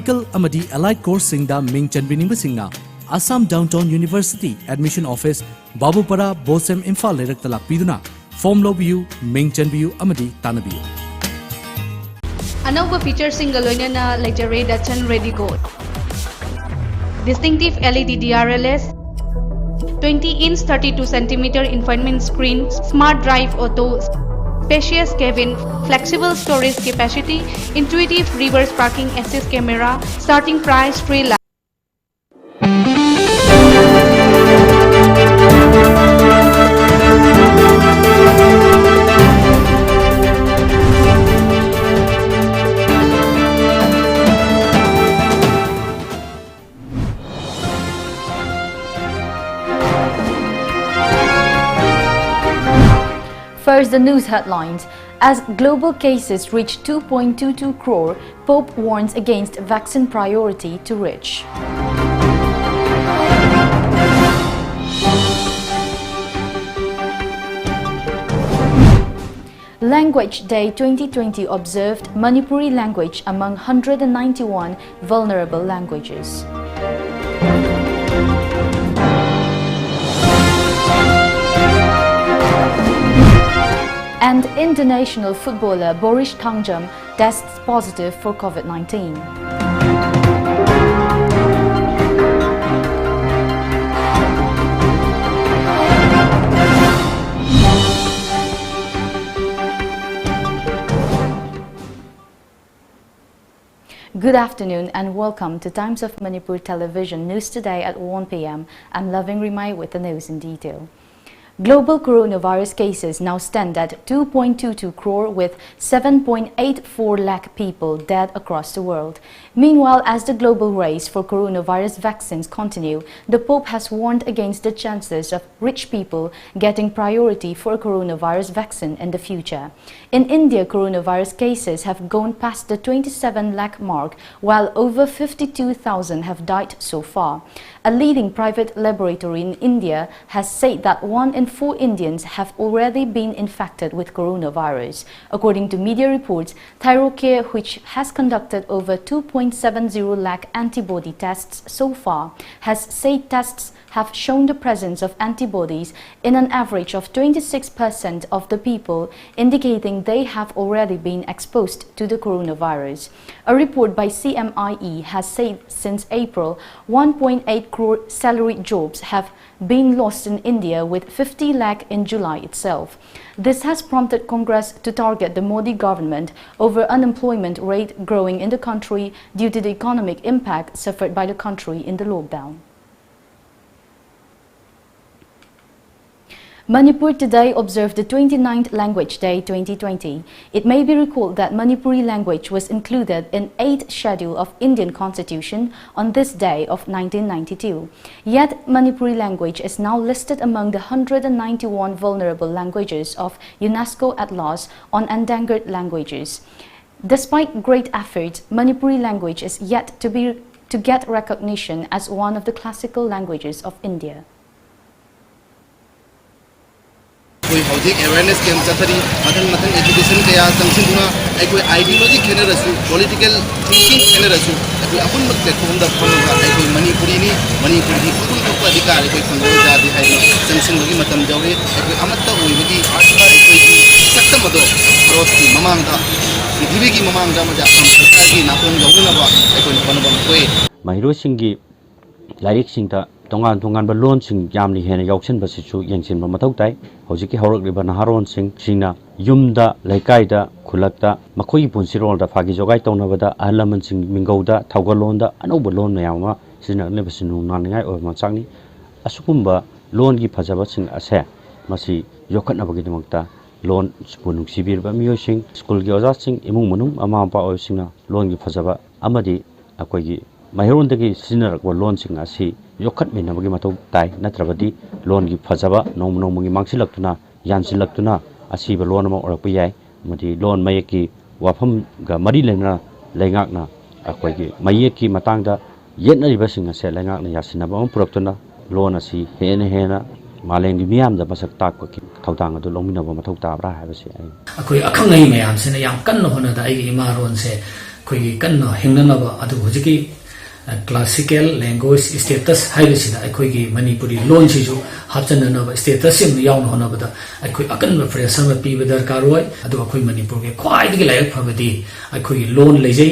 Medical amadi allied course singda ming chanbining singna Assam Downtown University Admission Office Babupara Bosem Imphal Lerak Talak Piduna Form Lobiu Ming Chanbiu amadi Tanabiu Anova feature single na Lecture Dachan Ready Gold Distinctive LED DRLS 20-inch 32cm infotainment screen, smart drive auto, spacious cabin, flexible storage capacity, intuitive reverse parking assist camera, starting price 3 lakh. First, the news headlines. As global cases reach 2.22 crore, Pope warns against vaccine priority to rich. Language Day 2020 observed Manipuri language among 191 vulnerable languages. And international footballer Boris Thangjam tests positive for COVID-19. Good afternoon and welcome to Times of Manipur Television News today at 1 p.m. I'm Loving Rimai with the news in detail. Global coronavirus cases now stand at 2.22 crore with 7.84 lakh people dead across the world. Meanwhile, as the global race for coronavirus vaccines continue, the Pope has warned against the chances of rich people getting priority for a coronavirus vaccine in the future. In India, coronavirus cases have gone past the 27 lakh mark, while over 52,000 have died so far. A leading private laboratory in India has said that 1 in 4 Indians have already been infected with coronavirus. According to media reports, Thyrocare, which has conducted over 2.70 lakh antibody tests so far, has said tests have shown the presence of antibodies in an average of 26% of the people, indicating they have already been exposed to the coronavirus. A report by CMIE has said since April, 1.8 crore salaried jobs have been lost in India, with 50 lakh in July itself. This has prompted Congress to target the Modi government over unemployment rate growing in the country due to the economic impact suffered by the country in the lockdown. Manipur today observed the 29th Language Day 2020. It may be recalled that Manipuri language was included in 8th schedule of Indian Constitution on this day of 1992. Yet, Manipuri language is now listed among the 191 vulnerable languages of UNESCO Atlas on Endangered Languages. Despite great effort, Manipuri language is yet to get recognition as one of the classical languages of India. कोई हौजिक awareness camp चतरी मथन education कया तंगसिंगुना कोई ideology खेनरसु political thinking खेनरसु कोई अपुन platform दा फमगा कोई मणिपुरी अपुन को अधिकार कोई फंगो जादि हाइ तंगसिंगुगी मतम जौरे कोई अमत्ता होइबगी कोई सक्तम दो रोड की ममांगदा पृथ्वी की ममांगदा मजा असम सरकार की नापन गौनबा कोई पनबम कोई महिरोसिंगी लाइरिक सिंगता तोंगान तोंगान लोन सिंग यामनि हेना याउसन बसिसु यंगसिन मथौ ताई हौजिकि हौरकलिबा नहारोन सिंग सिंगना युमदा लैकाइदा खुलकता मखोई पुनसिरोलदा फागी जोगाई तौनबदा अहलमन सिंग मिंगौदा थौगलोनदा अनौब लोन मयामा सिजनलेबसिनु नानिङाइ ओबमा चांगनि असुकुम्बा लोन की फजबा सिंग असे मसी योखनबगिदमक्ता लोन पुनुक्सिबिरबा मियोसिंग स्कूल की ओजा सिंग इमुंग मनुंग अमा पा ओसिंगना लोन की फजबा अमदि अकोइगी महिरोंदगी सिजनरकवा लोन सिंग असि योखनमिनबगी मथौ ताई नत्रबदी लोन की फजबा नौमनौमगी मांगसिलक्तुना यानसिलक्तुना असिबा लोन अमा ओरकपा याय मदि लोन मयकी वाफम गा मरी लेना लेंगाकना अकोइगी मयकी मतंगदा येतनरिबसिंग असे लेंगाकना यासिनबा अम पुरक्तुना लोन असि हेना मालेंगी मियामदा मसक ताककी थौदांग अदु लोंमिनबा मथौ ताब्रा हाबसे अखंगई मयाम सिना याम कन्न होनदा आइगी इमारोन से ꯑꯩꯈꯣꯏꯒꯤ ꯀꯟꯅ ꯍꯤꯡꯅꯅꯕ ꯑꯗꯨ ꯍꯧꯖꯤꯛꯀꯤ classical language status haibisina aikoigi manipuri lon sisu hapchananaba status sim yawn honabada aikoi akanba pressure ma piba darkar oi adu akoi manipur ge khwai digi layak phabadi aikoigi lon lejai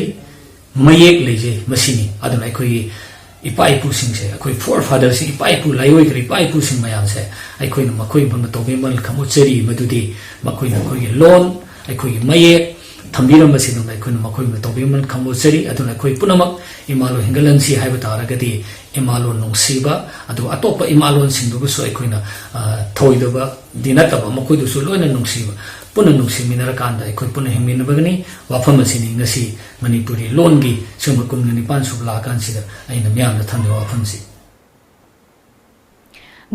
mayek lejai masini adu aikoigi ipai pu sing se akoi forefather si ipai pu laioi kri ipai pu sing mayam se aikoi na makoi bang to be mal khamu cheri madudi makoi na koi lon aikoigi mayek thambira masino aikoi na makoi ma to be mal khamu cheri adu akoi punamak imalo hingalan si haiba taragadi imalo nungsiba adu atopa imalon singdu so aikoina thoidaba dinataba makoi du so loina nungsiba puna nungsi minara kanda aikoi puna himina bagani wafam asini ngasi manipuri longi sumba kumni pan subla kan sida aina myamna thamde wafam si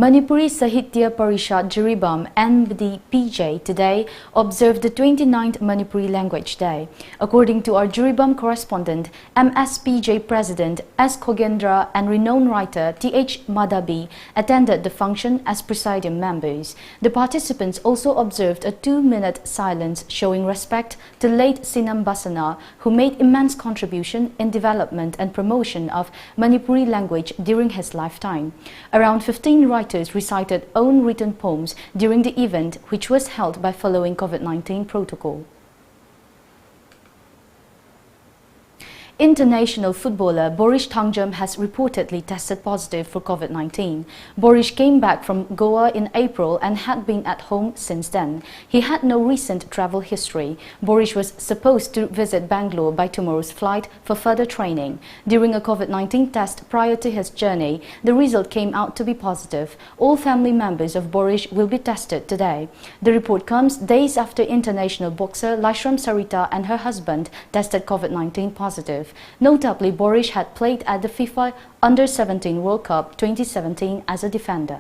Manipuri Sahitya Parishad Jiribam MDPJ today observed the 29th Manipuri Language Day. According to our Jiribam correspondent, MSPJ President S. Khogendra and renowned writer T.H. Madabi attended the function as presiding members. The participants also observed a 2-minute silence showing respect to late Sinam Basana, who made immense contribution in development and promotion of Manipuri language during his lifetime. Around 15 writers recited own written poems during the event, which was held by following COVID-19 protocol. International footballer Boris Thangjam has reportedly tested positive for COVID-19. Boris came back from Goa in April and had been at home since then. He had no recent travel history. Boris was supposed to visit Bangalore by tomorrow's flight for further training. During a COVID-19 test prior to his journey, the result came out to be positive. All family members of Boris will be tested today. The report comes days after international boxer Laishram Sarita and her husband tested COVID-19 positive. Notably, Boris had played at the FIFA Under-17 World Cup 2017 as a defender.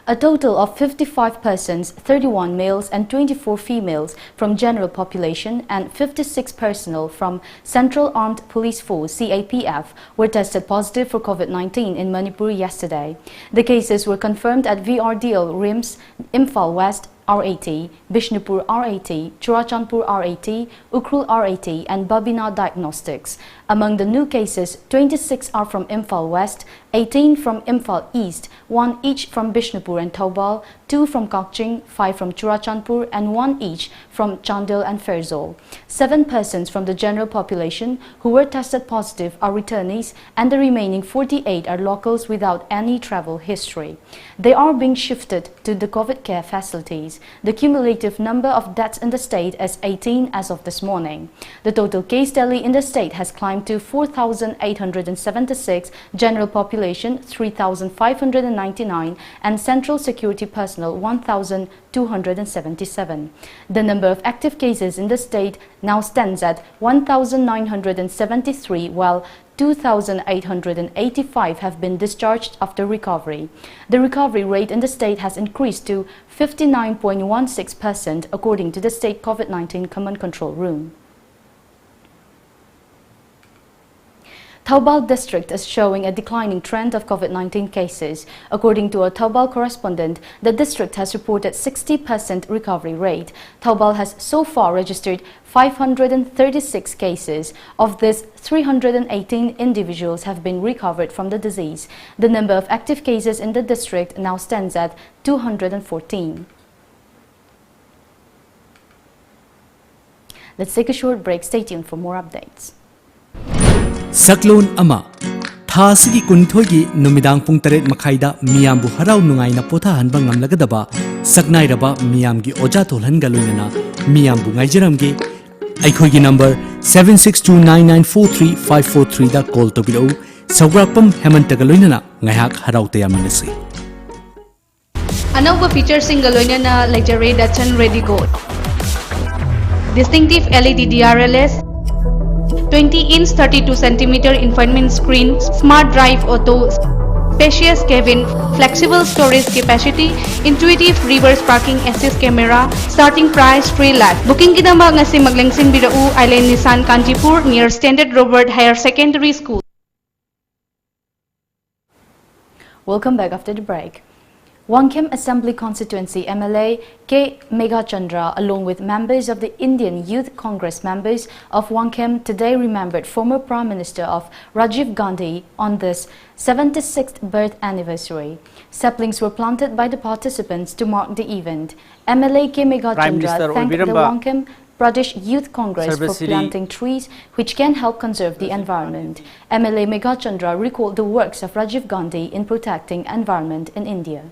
A total of 55 persons, 31 males and 24 females from general population and 56 personnel from Central Armed Police Force CAPF were tested positive for COVID-19 in Manipur yesterday. The cases were confirmed at VRDL RIMS, Imphal West, R80, Bishnupur R80, Churachandpur R80, Ukrul R80 and Babina Diagnostics. Among the new cases, 26 are from Imphal West, 18 from Imphal East, 1 each from Bishnupur and Taubal, 2 from Kakching, 5 from Churachandpur and 1 each from Chandil and Ferzol. 7 persons from the general population who were tested positive are returnees and the remaining 48 are locals without any travel history. They are being shifted to the COVID care facilities. The cumulative number of deaths in the state is 18 as of this morning. The total case tally in the state has climbed to 4,876, general population 3,599 and central security personnel 1,277. The number of active cases in the state now stands at 1,973, while 2,885 have been discharged after recovery. The recovery rate in the state has increased to 59.16% according to the State COVID-19 Command Control Room. Taubal district is showing a declining trend of COVID-19 cases. According to a Taubal correspondent, the district has reported 60% recovery rate. Taubal has so far registered 536 cases. Of this, 318 individuals have been recovered from the disease. The number of active cases in the district now stands at 214. Let's take a short break. Stay tuned for more updates. Saklon ama Thasigi Kuntogi Numidang Pung Taret Makaida Miambu Harau Nungaina Pota Hanbang Amlagadaba Saknairaba Miamgi Ojato Hangalunana Miambu Naijeramgi Aikogi number 7629943543 da call to below Sagrapam Hemantagalunana Ngayak Harau Teaminasi. Another feature single Loinana Lecture Dachan Ready Gold. Distinctive LED DRLS 20-inch 32cm infotainment screen, smart drive auto, spacious cabin, flexible storage capacity, intuitive reverse parking assist camera, starting price 3 lakh. Booking kidamba ngasi maglengsing birau Island Nissan Kanchipur near Standard Robert Higher Secondary School. Welcome back after the break. Wangkhem Assembly Constituency MLA K. Meghachandra, along with members of the Indian Youth Congress members of Wangkhem, today remembered former Prime Minister of Rajiv Gandhi on this 76th birth anniversary. Saplings were planted by the participants to mark the event. MLA K. Meghachandra thanked the Wangkhem Pradesh Youth Congress for planting trees which can help conserve the environment. MLA Meghachandra recalled the works of Rajiv Gandhi in protecting environment in India.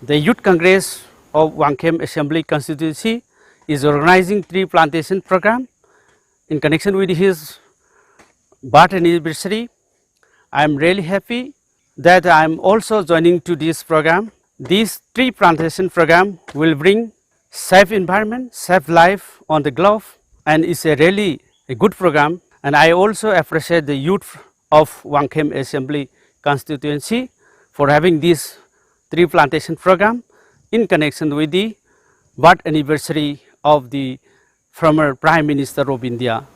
The Youth Congress of Wangkhem Assembly Constituency is organizing tree plantation program in connection with his birth anniversary. I am really happy that I am also joining to this program. This tree plantation program will bring safe environment, safe life on the globe, and it's a really a good program. And I also appreciate the youth of Wangkhem Assembly Constituency for having this tree plantation program in connection with the birth anniversary of the former Prime Minister of India.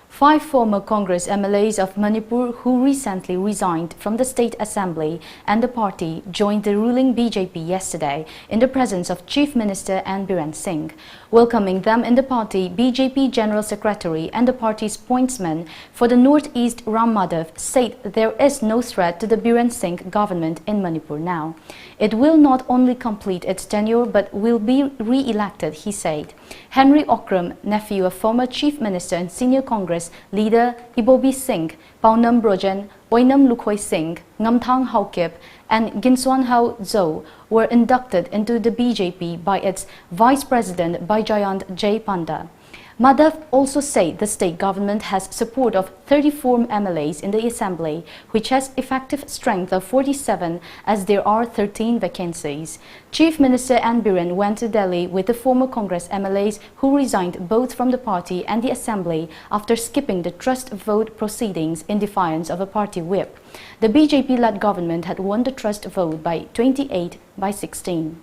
5 former Congress MLAs of Manipur who recently resigned from the State Assembly and the party joined the ruling BJP yesterday in the presence of Chief Minister N. Biren Singh. Welcoming them in the party, BJP General Secretary and the party's pointsman for the Northeast Ram Madhav said there is no threat to the Biren Singh government in Manipur now. It will not only complete its tenure but will be re-elected, he said. Henry Okram, nephew of former Chief Minister and Senior Congress leader Ibobi Singh, Paunam Brojan, Oinam Lukhoi Singh, Ngamthang Haukip, and Ginswan Hao Zo were inducted into the BJP by its Vice President Baijayant J. Panda. Madhav also said the state government has support of 34 MLAs in the assembly, which has effective strength of 47 as there are 13 vacancies. Chief Minister N. Biren went to Delhi with the former Congress MLAs who resigned both from the party and the assembly after skipping the trust vote proceedings in defiance of a party whip. The BJP-led government had won the trust vote by 28/16.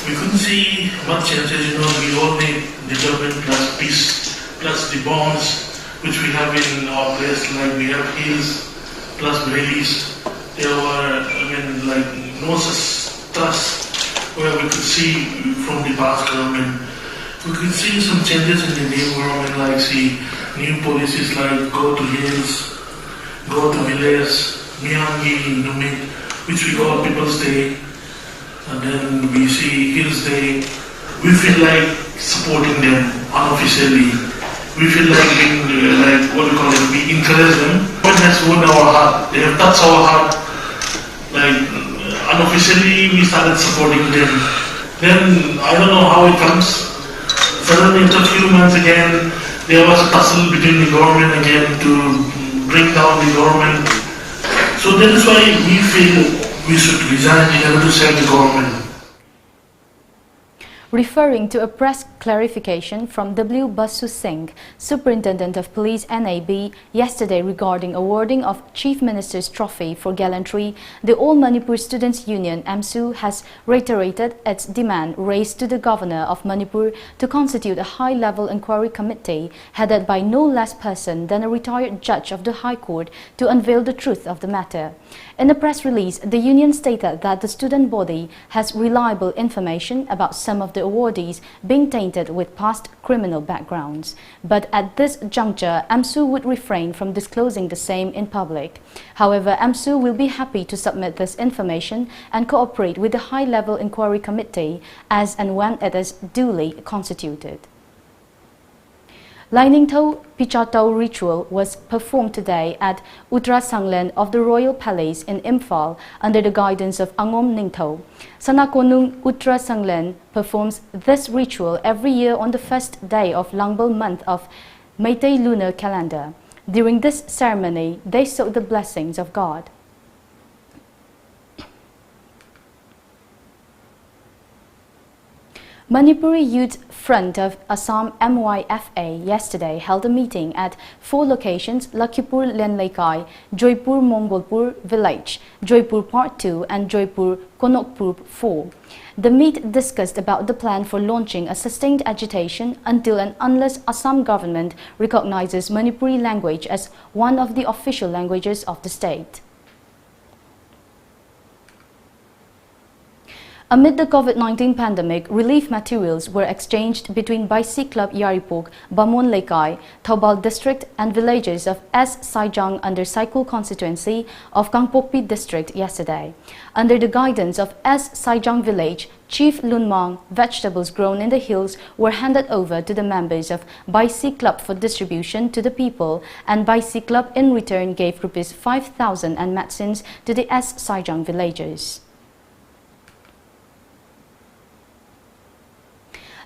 We couldn't see much changes, we all need development plus peace, plus the bonds which we have in our place, like we have hills plus rallies. There were, no such trust where we could see from the past government. We could see some changes in the new government, like see new policies like go to hills, go to villages, Miyangi, Numit, which we call People's Day. And then we see Hills Day. We feel like supporting them unofficially. We feel like being, we encourage them. What has won our heart? They have touched our heart. Unofficially we started supporting them. Then, I don't know how it comes. Suddenly after a few months again, there was a tussle between the government again to bring down the government. So that is why we feel we should resign in order to save the government. Referring to a press clarification from W. Basu Singh, Superintendent of Police NAB, yesterday regarding awarding of Chief Minister's Trophy for Gallantry, the All Manipur Students' Union AMSU has reiterated its demand raised to the Governor of Manipur to constitute a high-level inquiry committee headed by no less person than a retired judge of the High Court to unveil the truth of the matter. In a press release, the union stated that the student body has reliable information about some of the awardees being tainted with past criminal backgrounds. But at this juncture, AMSU would refrain from disclosing the same in public. However, AMSU will be happy to submit this information and cooperate with the high-level inquiry committee as and when it is duly constituted. Lainingthau Pichatau ritual was performed today at Uttara Sanglen of the Royal Palace in Imphal under the guidance of Angom Ningthau. Sanakonung Uttara Sanglen performs this ritual every year on the first day of Langbal month of Meitei lunar calendar. During this ceremony, they sought the blessings of God. Manipuri Youth Front of Assam MYFA yesterday held a meeting at 4 locations: Lakhipur Lenlaikai, Joypur Mongolpur Village, Joypur Part 2 and Joypur Konokpur 4. The meet discussed about the plan for launching a sustained agitation until and unless Assam government recognizes Manipuri language as one of the official languages of the state. Amid the COVID-19 pandemic, relief materials were exchanged between Baisi Club Yaripok, Bamon Lekai, Taubal district and villages of S. Saijang under Saikul constituency of Kangpokpi district yesterday. Under the guidance of S. Saijang village, Chief Lunmang, vegetables grown in the hills were handed over to the members of Baisi Club for distribution to the people, and Baisi Club in return gave Rs 5,000 and medicines to the S. Saijang villagers.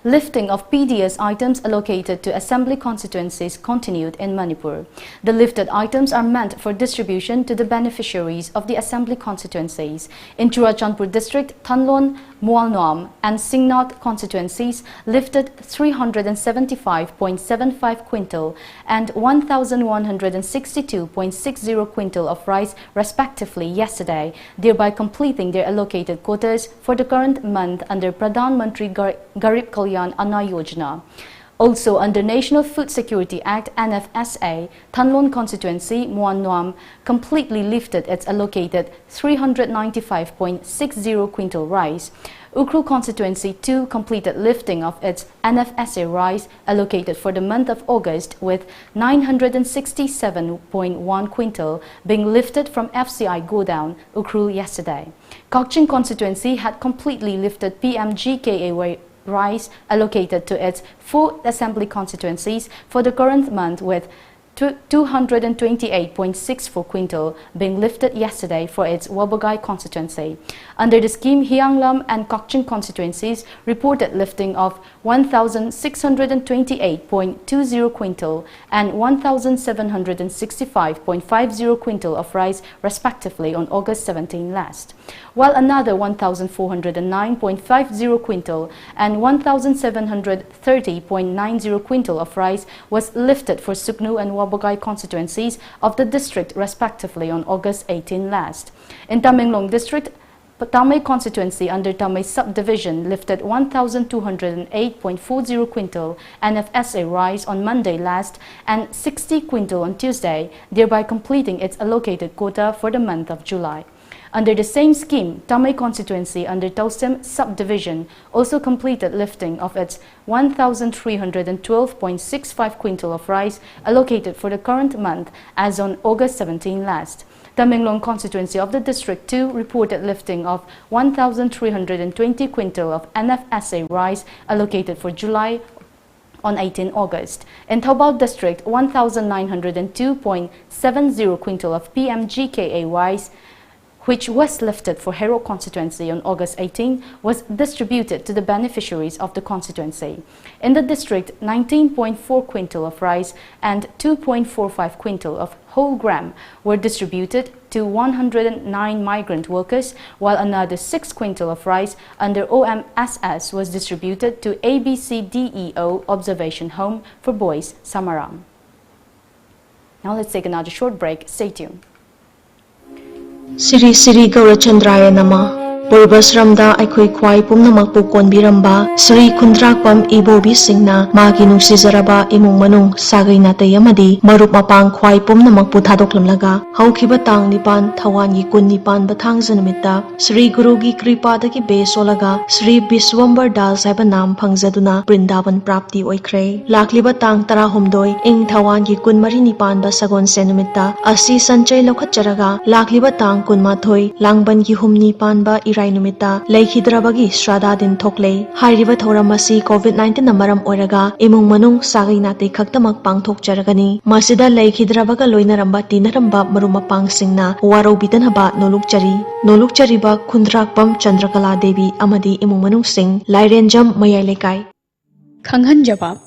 Lifting of PDS items allocated to assembly constituencies continued in Manipur. The lifted items are meant for distribution to the beneficiaries of the assembly constituencies. In Churachandpur district, Thanlon, Mualnoam and Singnat constituencies lifted 375.75 quintal and 1,162.60 quintal of rice respectively yesterday, thereby completing their allocated quotas for the current month under Pradhan Mantri Garib Kalyan Anna Yojana. Also under National Food Security Act NFSA, Thanlon constituency Muannoam completely lifted its allocated 395.60 quintal rice. Ukru constituency 2 completed lifting of its NFSA rice allocated for the month of August, with 967.1 quintal being lifted from FCI Godown, Ukru yesterday. Kakching constituency had completely lifted PMGKA rice allocated to its 4 assembly constituencies for the current month, with 228.64 quintal being lifted yesterday for its Wabagai constituency. Under the scheme, Hianglam and Kakching constituencies reported lifting of 1,628.20 quintal and 1,765.50 quintal of rice respectively on August 17 last, while another 1,409.50 quintal and 1,730.90 quintal of rice was lifted for Suknu and Wabagai constituencies of the district respectively on August 18 last. In Tamenglong district, Tamay constituency under Tamay subdivision lifted 1,208.40 quintal NFSA rice on Monday last and 60 quintal on Tuesday, thereby completing its allocated quota for the month of July. Under the same scheme, Tamay constituency under Tausem subdivision also completed lifting of its 1,312.65 quintal of rice allocated for the current month as on August 17 last. Tamenglong constituency of the District 2 reported lifting of 1,320 quintal of NFSA rice allocated for July on 18 August. In Taubal District, 1,902.70 quintal of PMGKA rice, which was lifted for Hero constituency on August 18, was distributed to the beneficiaries of the constituency. In the district, 19.4 quintal of rice and 2.45 quintal of whole gram were distributed to 109 migrant workers, while another 6 quintal of rice under OMSS was distributed to ABCDEO Observation Home for Boys, Samaram. Now let's take another short break. Stay tuned. Siri Siri Gaurachandraya Nama Purvasramda Aikhoi Khwai Pumnamakpu Konbiramba Sri Kundrakpam Ibobi Singna Magi Nungsizaraba Imung Manung Sagai Natay Amadi Marup Mapang Khwai Pumnamakpu Thadoklamlaga Haukiba Tang Nipan Thawangi Kun Nipan Bathangza Numitta Sri Gurugi Kripadagi Besolaga Sri Biswambar Das haiba nam phangzaduna Brindavan Prapti Oikre Lakliba Tang Tarahumdoi Ing Thawangi Kun Mari Nipan ba Sagon Se Numitta Asi Sanchay Lokhatjaraga Lakliba Tang Kun Mathoi Langban Gi Humni Pan ba Irai Numita Leikidrabagi Strada Din Thokle Hairiba Thoramasi COVID-19 na maram oiraga Imung Manung Sagai Nate Khaktamak Pangthokjaragani Masida Leikidrabaga Loinaramba Tinaramba Marumapang Singna Waro Bitanhaba Nolukchariba Kundrakpam Chandrakala Devi Amadi Imung Manung Singh Lairenjam Mayailekai Khanghanjaba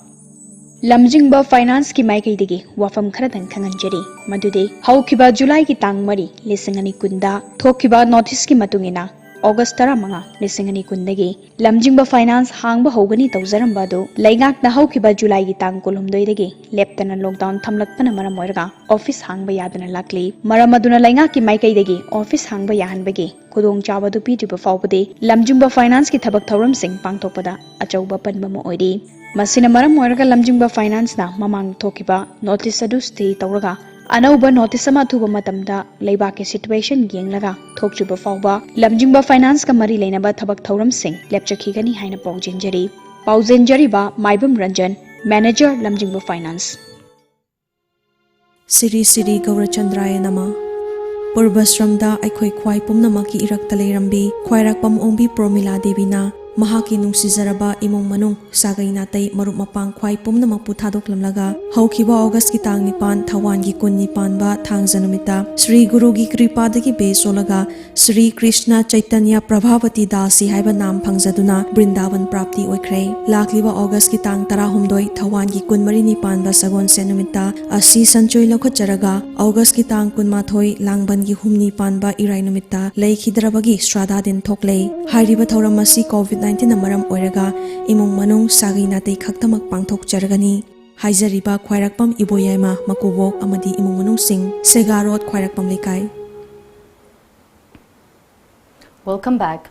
Lamjingba Finance ki Maikaidigi Wafam Karadan Khanganjari Madude Haukiba July ki Tang Mari Lisingani Kunda Thokiba Notice ki Matungina August 15, 2020 lamjingba finance hangba hogani tawjaramba adu laingak na haukiba July gi tang 12 dagi leptana lockdown thamlakpana maram oiraga office hangba yadana lakli maram aduna laingak ki maikai dagi office hangba yahanbagi kudong chawadu pidriba fawbade lamjingba finance ki thabak thauram sing pangthokpada achauba panba mo oiri masina maram oiraga lamjingba finance na mamang thokiba notice adu stay tawraga anauba notice ama thuba matamda leiba ke situation yenglaga thokjuba fawba lamjingba finance ka mari leinaba thabak thauram sing lepchakhigani haina paujenjari ba maibum ranjan manager lamjingba finance Siri Siri Gaurachandraya Nama Purvasramda Aikhoi Khwai Pumnamaki Irakta Leirambi Khwairakpam Ongbi Promila Devina Mahaki Nungsizaraba Imong Manung Sagai Natai Marup Mapang Khwai Pumnamak Puthadoklamlaga Haukiba August ki tang nipan Thawan gi kun nipan ba Thangjanumita Sri Guru gi Kripadagi Besolaga Sri Krishna Chaitanya Prabhavati Dasi haiba nam phangjaduna Brindavan Prapti oikhre Lakliba August ki tang 16 Thawan gi kun mari nipan ba Sagon Senumita Asi Sanchoi Lokhacharaga August ki tang kun mathoi Langban gi humni pan ba Irai numita Leikhidrabagi Shraddha din thoklei Hairiba Thauram asi COVID-19 na maram oiraga imong manung sagai natai khaktamak pangthok jaragani haijariba khwairakpam iboyaima makubok amadi imong manung sing segarot khwairakpam lekai. Welcome back.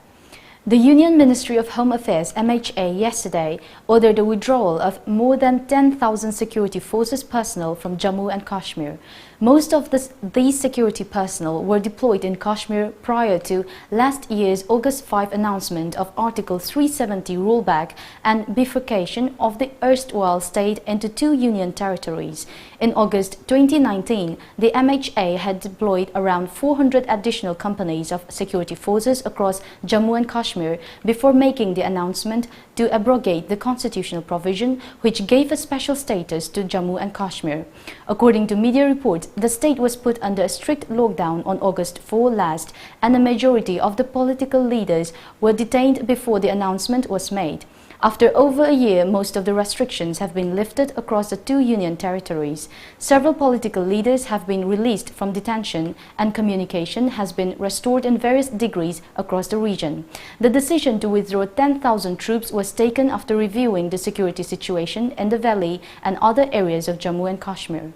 The Union Ministry of Home Affairs MHA yesterday ordered the withdrawal of more than 10,000 security forces personnel from Jammu and Kashmir. Most of these security personnel were deployed in Kashmir prior to last year's August 5 announcement of Article 370 rollback and bifurcation of the erstwhile state into 2 union territories. In August 2019, the MHA had deployed around 400 additional companies of security forces across Jammu and Kashmir before making the announcement to abrogate the constitutional provision which gave a special status to Jammu and Kashmir. According to media reports, the state was put under a strict lockdown on August 4 last, and a majority of the political leaders were detained before the announcement was made. After over a year, most of the restrictions have been lifted across the 2 union territories. Several political leaders have been released from detention, and communication has been restored in various degrees across the region. The decision to withdraw 10,000 troops was taken after reviewing the security situation in the valley and other areas of Jammu and Kashmir.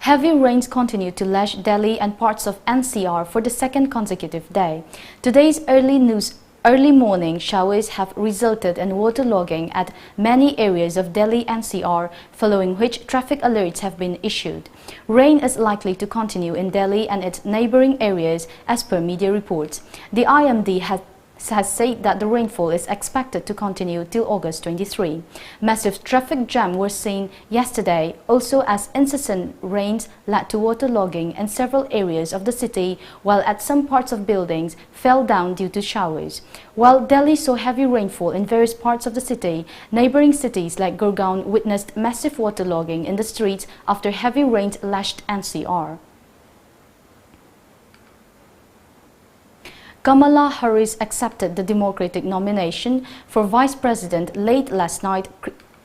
Heavy rains continued to lash Delhi and parts of NCR for the second consecutive day. Today's early morning showers have resulted in waterlogging at many areas of Delhi NCR, following which traffic alerts have been issued. Rain is likely to continue in Delhi and its neighboring areas as per media reports. The IMD has said that the rainfall is expected to continue till August 23. Massive traffic jam was seen yesterday, also as incessant rains led to waterlogging in several areas of the city, while at some parts of buildings fell down due to showers. While Delhi saw heavy rainfall in various parts of the city, neighboring cities like Gurgaon witnessed massive waterlogging in the streets after heavy rains lashed NCR. Kamala Harris accepted the Democratic nomination for Vice President late last night,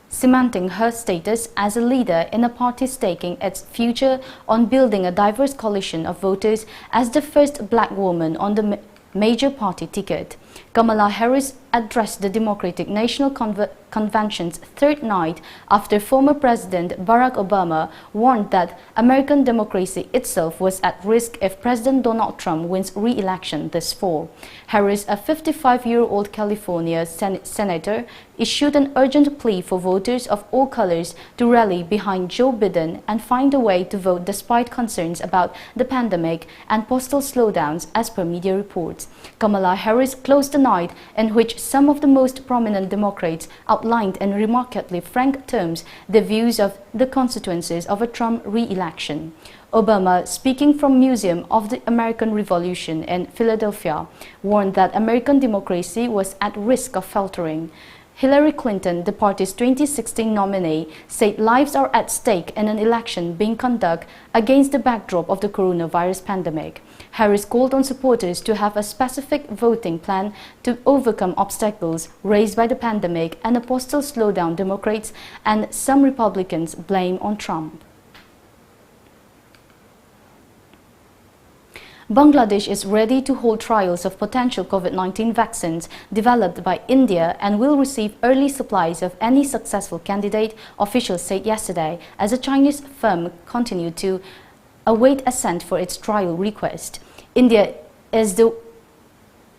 cementing her status as a leader in a party staking its future on building a diverse coalition of voters as the first black woman on the major party ticket. Kamala Harris addressed the Democratic National Convention's third night after former President Barack Obama warned that American democracy itself was at risk if President Donald Trump wins re-election this fall. Harris, a 55-year-old California senator, issued an urgent plea for voters of all colors to rally behind Joe Biden and find a way to vote despite concerns about the pandemic and postal slowdowns, as per media reports. Kamala Harris closed the night in which some of the most prominent Democrats outlined in remarkably frank terms the views of the consequences of a Trump re-election. Obama, speaking from Museum of the American Revolution in Philadelphia, warned that American democracy was at risk of faltering. Hillary Clinton, the party's 2016 nominee, said lives are at stake in an election being conducted against the backdrop of the coronavirus pandemic. Harris called on supporters to have a specific voting plan to overcome obstacles raised by the pandemic and a postal slowdown Democrats and some Republicans blame on Trump. Bangladesh is ready to hold trials of potential COVID-19 vaccines developed by India and will receive early supplies of any successful candidate, officials said yesterday, as a Chinese firm continued to await assent for its trial request. India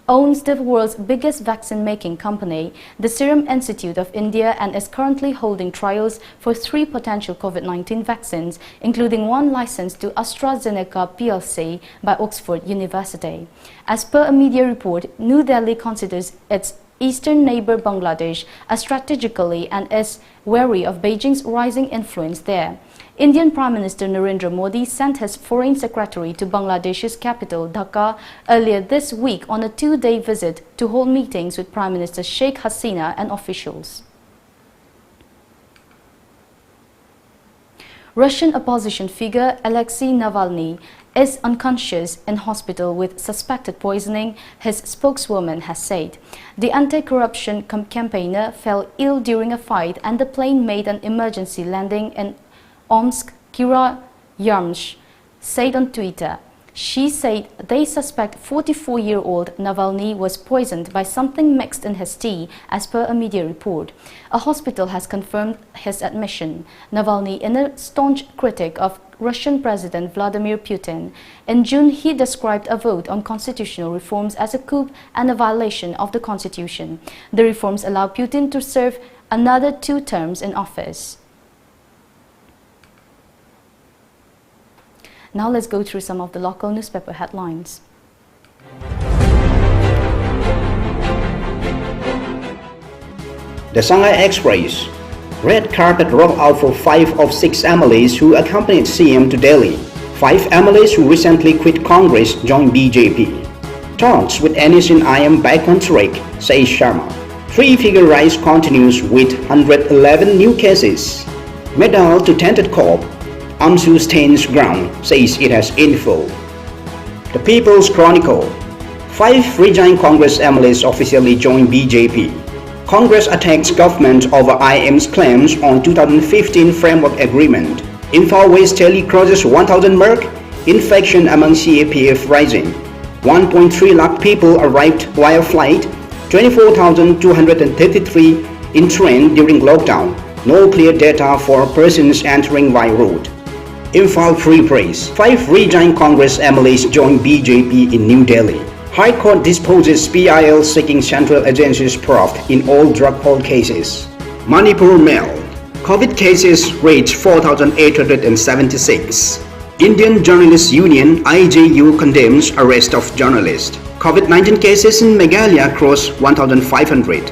owns the world's biggest vaccine-making company, the Serum Institute of India, and is currently holding trials for 3 potential COVID-19 vaccines, including one licensed to AstraZeneca plc by Oxford University. As per a media report, New Delhi considers its eastern neighbor Bangladesh as strategically and is wary of Beijing's rising influence there. Indian Prime Minister Narendra Modi sent his Foreign Secretary to Bangladesh's capital, Dhaka, earlier this week on a 2-day visit to hold meetings with Prime Minister Sheikh Hasina and officials. Russian opposition figure Alexei Navalny is unconscious in hospital with suspected poisoning, his spokeswoman has said. The anti-corruption campaigner fell ill during a fight and the plane made an emergency landing in Omsk. Kira Yarmsh said on Twitter. She said they suspect 44-year-old Navalny was poisoned by something mixed in his tea, as per a media report. A hospital has confirmed his admission. Navalny is a staunch critic of Russian President Vladimir Putin. In June, he described a vote on constitutional reforms as a coup and a violation of the constitution. The reforms allow Putin to serve another 2 terms in office. Now let's go through some of the local newspaper headlines. The Shanghai Express. Red carpet rolled out for 5 of 6 MLAs who accompanied CM to Delhi. 5 MLAs who recently quit Congress joined BJP. Talks with NS and IM back on track, says Sharma. 3-figure rise continues with 111 new cases. Medal to tainted corp. Amsu stands ground, says it has info. The People's Chronicle. 5 resigned Congress MLAs officially joined BJP. Congress attacks government over IM's claims on 2015 Framework Agreement. Info West Tele crosses 1,000 mark. Infection among CAPF rising. 1.3 lakh people arrived via flight. 24,233 in train during lockdown. No clear data for persons entering by road. Imphal Free Press. 5 resigned Congress MLAs joined BJP in New Delhi. High Court disposes PIL seeking central agencies probed in all drug poll cases. Manipur Mail. COVID cases reach 4,876. Indian Journalists Union IJU condemns arrest of journalist. COVID-19 cases in Meghalaya cross 1,500.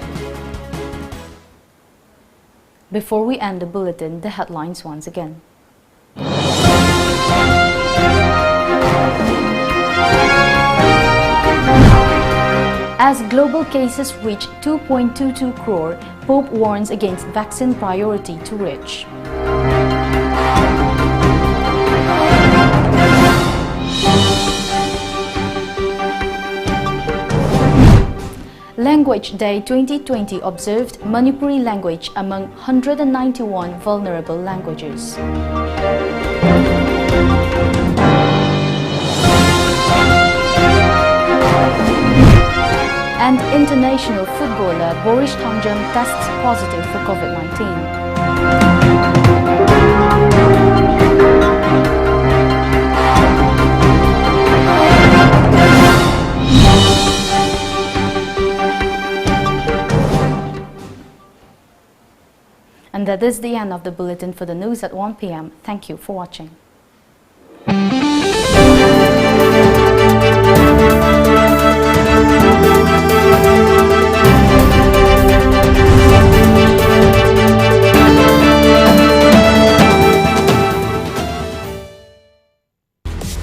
Before we end the bulletin, the headlines once again. As global cases reach 2.22 crore, Pope warns against vaccine priority to rich. Language Day 2020 observed Manipuri language among 191 vulnerable languages. And international footballer Boris Thamjong tests positive for COVID-19. And that is the end of the bulletin for the news at 1 p.m. Thank you for watching.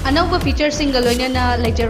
Anova feature single loinana lecture